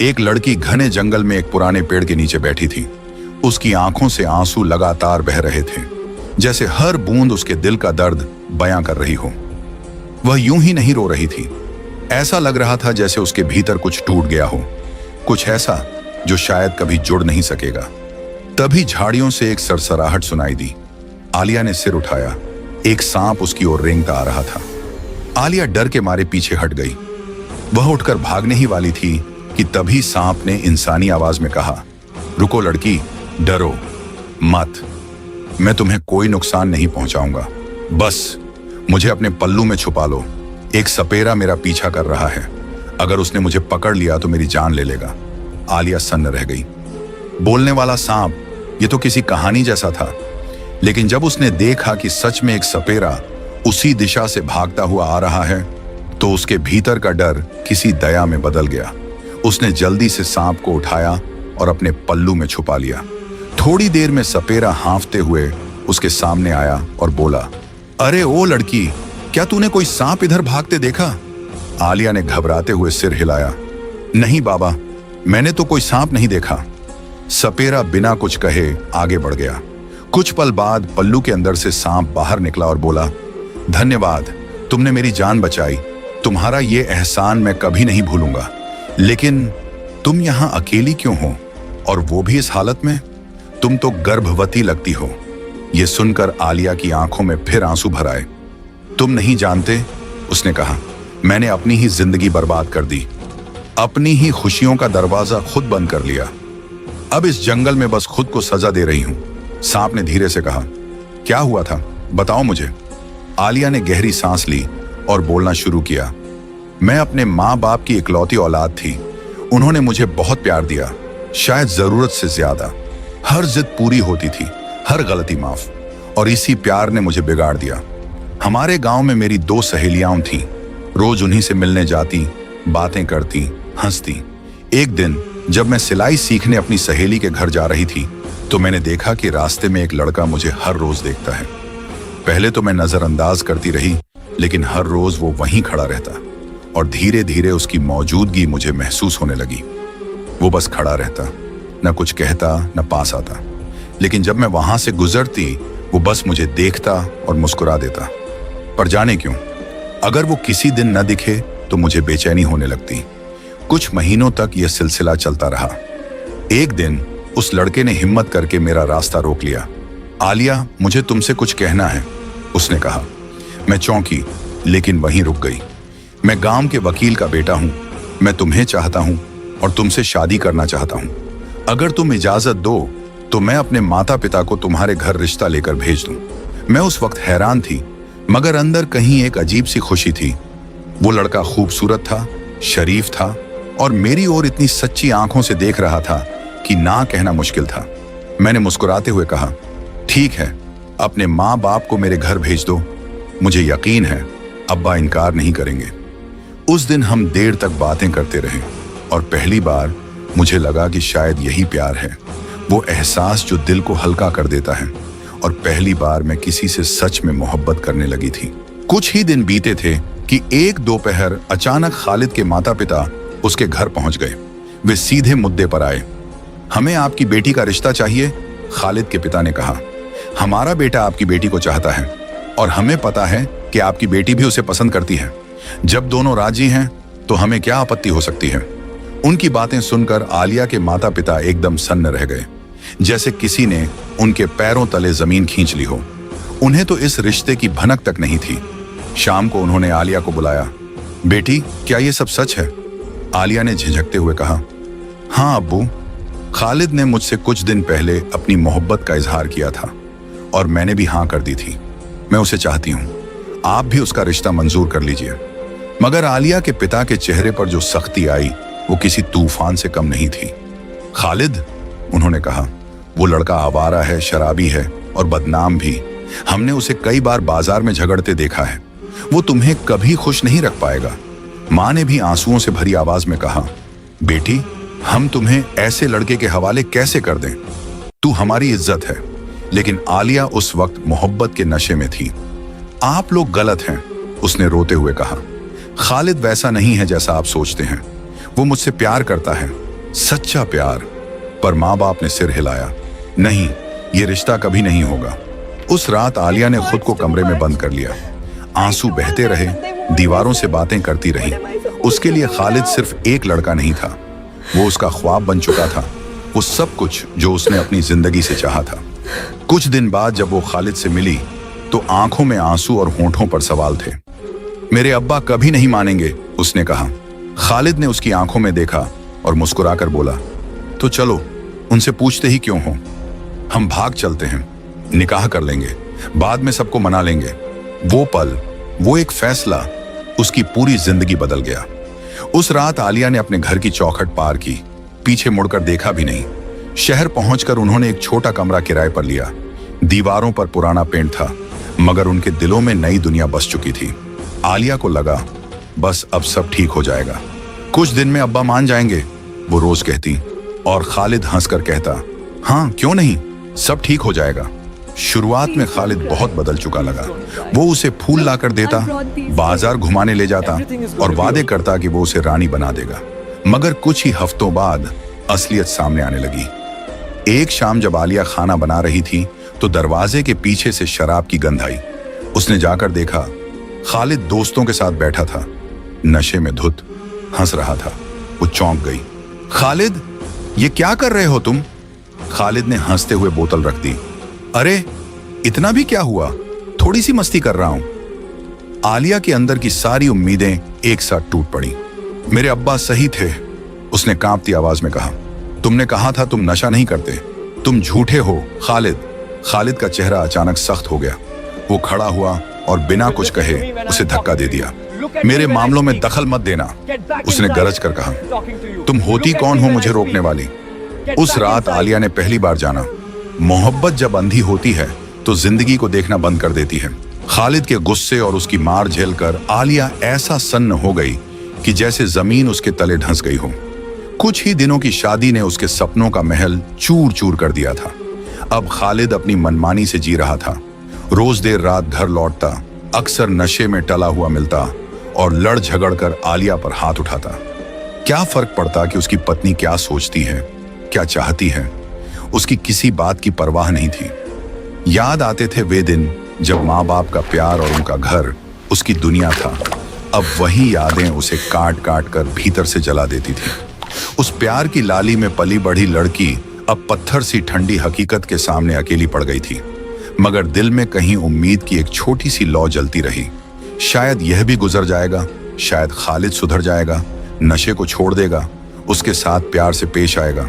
एक लड़की घने जंगल में एक पुराने पेड़ के नीचे बैठी थी। उसकी आंखों से आंसू लगातार बह रहे थे, जैसे हर बूंद उसके दिल का दर्द बयां कर रही हो। वह यूं ही नहीं रो रही थी, ऐसा लग रहा था जैसे उसके भीतर कुछ टूट गया हो, कुछ ऐसा जो शायद कभी जुड़ नहीं सकेगा। तभी झाड़ियों से एक सरसराहट सुनाई दी। आलिया ने सिर उठाया। एक सांप उसकी ओर रेंगता आ रहा था। आलिया डर के मारे पीछे हट गई। वह उठकर भागने ही वाली थी कि तभी सांप ने इंसानी आवाज में कहा, रुको लड़की, डरो मत, मैं तुम्हें कोई नुकसान नहीं पहुंचाऊंगा, बस मुझे अपने पल्लू में छुपा लो। एक सपेरा मेरा पीछा कर रहा है, अगर उसने मुझे पकड़ लिया तो मेरी जान ले लेगा। आलिया सन्न रह गई। बोलने वाला सांप ये तो किसी कहानी जैसा था, लेकिन जब उसने देखा कि सच में एक सपेरा उसी दिशा से भागता हुआ आ रहा है, तो उसके भीतर का डर किसी दया में बदल गया। उसने जल्दी से सांप को उठाया और अपने पल्लू में छुपा लिया। थोड़ी देर में सपेरा हांफते हुए उसके सामने आया और बोला, अरे ओ लड़की, क्या तूने कोई सांप इधर भागते देखा? आलिया ने घबराते हुए सिर हिलाया। नहीं बाबा, मैंने तो कोई सांप नहीं देखा। सपेरा बिना कुछ कहे आगे बढ़ गया। कुछ पल बाद पल्लू के अंदर से सांप बाहर निकला और बोला, धन्यवाद, तुमने मेरी जान बचाई। तुम्हारा ये एहसान मैं कभी नहीं भूलूंगा। लेकिन तुम यहां अकेली क्यों हो, और वो भी इस हालत में? तुम तो गर्भवती लगती हो। यह सुनकर आलिया की आंखों में फिर आंसू भर आए। तुम नहीं जानते, उसने कहा, मैंने अपनी ही जिंदगी बर्बाद कर दी, अपनी ही खुशियों का दरवाजा खुद बंद कर लिया। अब इस जंगल में बस खुद को सजा दे रही हूं। सांप ने धीरे से कहा, क्या हुआ था, बताओ मुझे। आलिया ने गहरी सांस ली और बोलना शुरू किया। मैं अपने माँ बाप की इकलौती औलाद थी। उन्होंने मुझे बहुत प्यार दिया, शायद जरूरत से ज्यादा। हर जिद पूरी होती थी, हर गलती माफ, और इसी प्यार ने मुझे बिगाड़ दिया। हमारे गांव में मेरी 2 सहेलियां थीं। रोज उन्हीं से मिलने जाती, बातें करती, हंसती। एक दिन जब मैं सिलाई सीखने अपनी सहेली के घर जा रही थी, तो मैंने देखा कि रास्ते में एक लड़का मुझे हर रोज देखता है। पहले तो मैं नजरअंदाज करती रही, लेकिन हर रोज वो वहीं खड़ा रहता, और धीरे धीरे उसकी मौजूदगी मुझे महसूस होने लगी। वो बस खड़ा रहता, न कुछ कहता, न पास आता। लेकिन जब मैं वहां से गुजरती, वो बस मुझे देखता और मुस्कुरा देता। पर जाने क्यों, अगर वो किसी दिन न दिखे तो मुझे बेचैनी होने लगती। कुछ महीनों तक यह सिलसिला चलता रहा। एक दिन उस लड़के ने हिम्मत करके मेरा रास्ता रोक लिया। आलिया, मुझे तुमसे कुछ कहना है, उसने कहा। मैं चौंकी, लेकिन वहीं रुक गई। मैं गांव के वकील का बेटा हूं। मैं तुम्हें चाहता हूं और तुमसे शादी करना चाहता हूं। अगर तुम इजाजत दो तो मैं अपने माता पिता को तुम्हारे घर रिश्ता लेकर भेज दूं। मैं उस वक्त हैरान थी, मगर अंदर कहीं एक अजीब सी खुशी थी। वो लड़का खूबसूरत था, शरीफ था, और मेरी ओर इतनी सच्ची आंखों से देख रहा था कि ना कहना मुश्किल था। मैंने मुस्कुराते हुए कहा, ठीक है, अपने माँ बाप को मेरे घर भेज दो। मुझे यकीन है अब्बा इनकार नहीं करेंगे। उस दिन हम देर तक बातें करते रहे, और पहली बार मुझे लगा कि शायद यही प्यार है, वो एहसास जो दिल को हल्का कर देता है। और पहली बार मैं किसी से सच में मोहब्बत करने लगी थी। कुछ ही दिन बीते थे कि एक दोपहर अचानक खालिद के माता पिता उसके घर पहुंच गए। वे सीधे मुद्दे पर आए। हमें आपकी बेटी का रिश्ता चाहिए, खालिद के पिता ने कहा। हमारा बेटा आपकी बेटी को चाहता है, और हमें पता है कि आपकी बेटी भी उसे पसंद करती है। जब दोनों राजी हैं तो हमें क्या आपत्ति हो सकती है। उनकी बातें सुनकर आलिया के माता पिता एकदम सन्न रह गए, जैसे किसी ने उनके पैरों तले जमीन खींच ली हो। उन्हें तो इस रिश्ते की भनक तक नहीं थी। शाम को उन्होंने आलिया को बुलाया। बेटी, क्या ये सब सच है? आलिया ने झिझकते हुए कहा, हाँ अब्बू, खालिद ने मुझसे कुछ दिन पहले अपनी मोहब्बत का इजहार किया था, और मैंने भी हाँ कर दी थी। मैं उसे चाहती हूँ, आप भी उसका रिश्ता मंजूर कर लीजिए। मगर आलिया के पिता के चेहरे पर जो सख्ती आई, वो किसी तूफान से कम नहीं थी। खालिद, उन्होंने कहा, वो लड़का आवारा है, शराबी है और बदनाम भी। हमने उसे कई बार बाजार में झगड़ते देखा है। वो तुम्हें कभी खुश नहीं रख पाएगा। माँ ने भी आंसुओं से भरी आवाज में कहा, बेटी, हम तुम्हें ऐसे लड़के के हवाले कैसे कर दें? तू हमारी इज्जत है। लेकिन आलिया उस वक्त मोहब्बत के नशे में थी। आप लोग गलत हैं, उसने रोते हुए कहा। खालिद वैसा नहीं है जैसा आप सोचते हैं। वो मुझसे प्यार करता है, सच्चा प्यार। पर माँ बाप ने सिर हिलाया, नहीं, ये रिश्ता कभी नहीं होगा। उस रात आलिया ने खुद को कमरे में बंद कर लिया। आंसू बहते रहे, दीवारों से बातें करती रही। उसके लिए खालिद सिर्फ एक लड़का नहीं था, वो उसका ख्वाब बन चुका था, वो सब कुछ जो उसने अपनी जिंदगी से चाहा था। कुछ दिन बाद जब वो खालिद से मिली तो आंखों में आंसू और होंठों पर सवाल थे। मेरे अब्बा कभी नहीं मानेंगे, उसने कहा। खालिद ने उसकी आंखों में देखा और मुस्कुराकर बोला, तो चलो, उनसे पूछते ही क्यों हो, हम भाग चलते हैं, निकाह कर लेंगे, बाद में सबको मना लेंगे। वो पल, वो एक फैसला उसकी पूरी जिंदगी बदल गया। उस रात आलिया ने अपने घर की चौखट पार की, पीछे मुड़कर देखा भी नहीं। शहर पहुंचकर उन्होंने एक छोटा कमरा किराए पर लिया। दीवारों पर पुराना पेंट था, मगर उनके दिलों में नई दुनिया बस चुकी थी। आलिया को लगा, बस अब सब ठीक हो जाएगा, कुछ दिन में अब्बा मान जाएंगे, वो रोज कहती। और खालिद हंसकर कहता, हाँ क्यों नहीं, सब ठीक हो जाएगा। शुरुआत में खालिद बहुत बदल चुका लगा। वो उसे फूल लाकर देता, बाजार घुमाने ले जाता और वादे करता कि वो उसे रानी बना देगा। मगर कुछ ही हफ्तों बाद असलियत सामने आने लगी। एक शाम जब आलिया खाना बना रही थी तो दरवाजे के पीछे से शराब की गंध आई। उसने जाकर देखा, खालिद दोस्तों के साथ बैठा था, नशे में धुत, हंस रहा था। वो चौंक गई। खालिद, ये क्या कर रहे हो तुम? खालिद ने हंसते हुए बोतल रख दी। अरे इतना भी क्या हुआ, थोड़ी सी मस्ती कर रहा हूं। आलिया के अंदर की सारी उम्मीदें एक साथ टूट पड़ी। मेरे अब्बा सही थे, उसने कांपती आवाज में कहा। तुमने कहा था तुम नशा नहीं करते, तुम झूठे हो। खालिद का चेहरा अचानक सख्त हो गया। वो खड़ा हुआ और बिना कुछ कहे उसे धक्का दे दिया। मेरे मामलों में दखल मत देना, उसने गरज कर कहा। तुम होती कौन हो मुझे रोकने वाली? उस रात आलिया ने पहली बार जाना, मोहब्बत जब अंधी होती है तो जिंदगी को देखना बंद कर देती है। खालिद के गुस्से और उसकी मार झेलकर आलिया ऐसा सन्न हो गई कि जैसे जमीन उसके तले धंस गई हो। कुछ ही दिनों की शादी ने उसके सपनों का महल चूर चूर कर दिया था। अब खालिद अपनी मनमानी से जी रहा था। रोज देर रात घर लौटता, अक्सर नशे में टला हुआ मिलता और लड़ झगड़ कर आलिया पर हाथ उठाता। क्या फर्क पड़ता कि उसकी पत्नी क्या सोचती है, क्या चाहती है? उसकी किसी बात की परवाह नहीं थी। याद आते थे वे दिन जब माँ बाप का प्यार और उनका घर उसकी दुनिया था। अब वही यादें उसे काट काट कर भीतर से जला देती थी। उस प्यार की लाली में पली बढ़ी लड़की अब पत्थर सी ठंडी हकीकत के सामने अकेली पड़ गई थी। मगर दिल में कहीं उम्मीद की एक छोटी सी लौ जलती रही। शायद यह भी गुजर जाएगा, शायद खालिद सुधर जाएगा, नशे को छोड़ देगा, उसके साथ प्यार से पेश आएगा।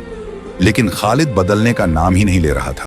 लेकिन खालिद बदलने का नाम ही नहीं ले रहा था।